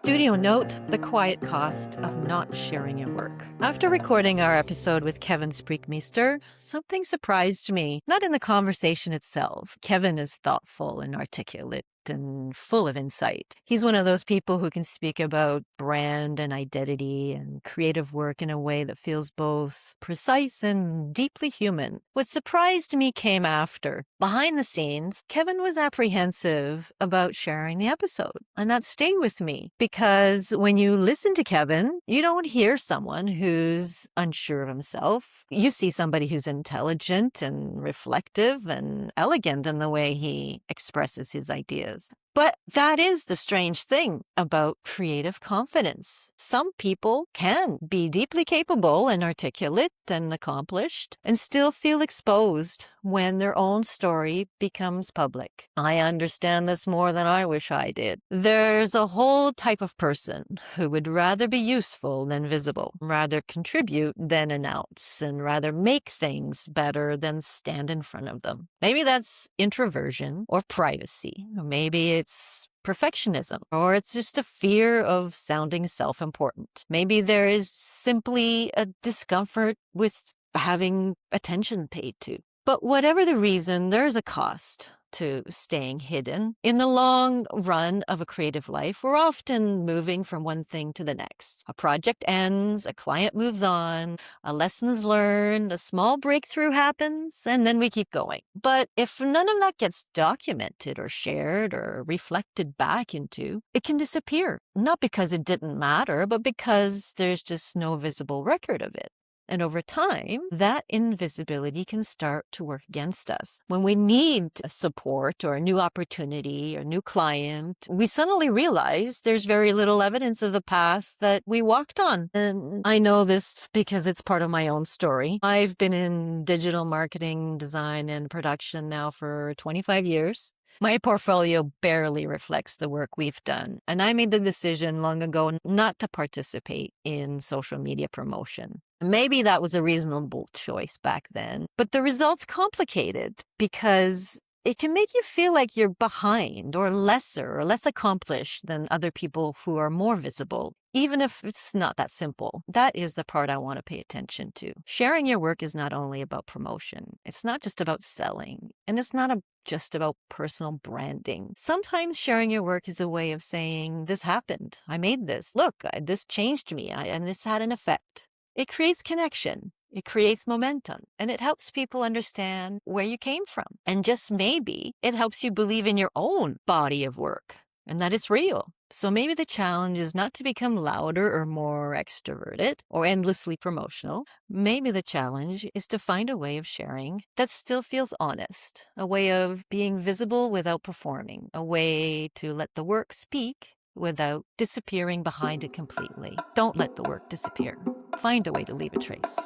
Studio note, the quiet cost of not sharing your work. After recording our episode with Kevin Spreekmeester, something surprised me, not in the conversation itself. Kevin is thoughtful and articulate and full of insight. He's one of those people who can speak about brand and identity and creative work in a way that feels both precise and deeply human. What surprised me came after. Behind the scenes, Kevin was apprehensive about sharing the episode, and that stayed with me because when you listen to Kevin, you don't hear someone who's unsure of himself. You see somebody who's intelligent and reflective and elegant in the way he expresses his ideas. But that is the strange thing about creative confidence. Some people can be deeply capable and articulate and accomplished and still feel exposed when their own story becomes public. I understand this more than I wish I did. There's a whole type of person who would rather be useful than visible, rather contribute than announce, and rather make things better than stand in front of them. Maybe that's introversion or privacy. Maybe it's perfectionism, or it's just a fear of sounding self-important. Maybe there is simply a discomfort with having attention paid to. But whatever the reason, there's a cost to staying hidden. In the long run of a creative life, we're often moving from one thing to the next. A project ends, a client moves on, a lesson is learned, a small breakthrough happens, and then we keep going. But if none of that gets documented or shared or reflected back into, it can disappear. Not because it didn't matter, but because there's just no visible record of it. And over time, that invisibility can start to work against us. When we need support or a new opportunity or new client, we suddenly realize there's very little evidence of the path that we walked on. And I know this because it's part of my own story. I've been in digital marketing, design, and production now for 25 years. My portfolio barely reflects the work we've done, and I made the decision long ago not to participate in social media promotion. Maybe that was a reasonable choice back then, but the result's complicated because it can make you feel like you're behind or lesser or less accomplished than other people who are more visible, even if it's not that simple. That is the part I want to pay attention to. Sharing your work is not only about promotion. It's not just about selling, and it's not just about personal branding. Sometimes sharing your work is a way of saying, this happened. I made this. Look, this changed me, and this had an effect. It creates connection. It creates momentum, and it helps people understand where you came from. And just maybe it helps you believe in your own body of work and that it's real. So maybe the challenge is not to become louder or more extroverted or endlessly promotional. Maybe the challenge is to find a way of sharing that still feels honest, a way of being visible without performing, a way to let the work speak without disappearing behind it completely. Don't let the work disappear. Find a way to leave a trace.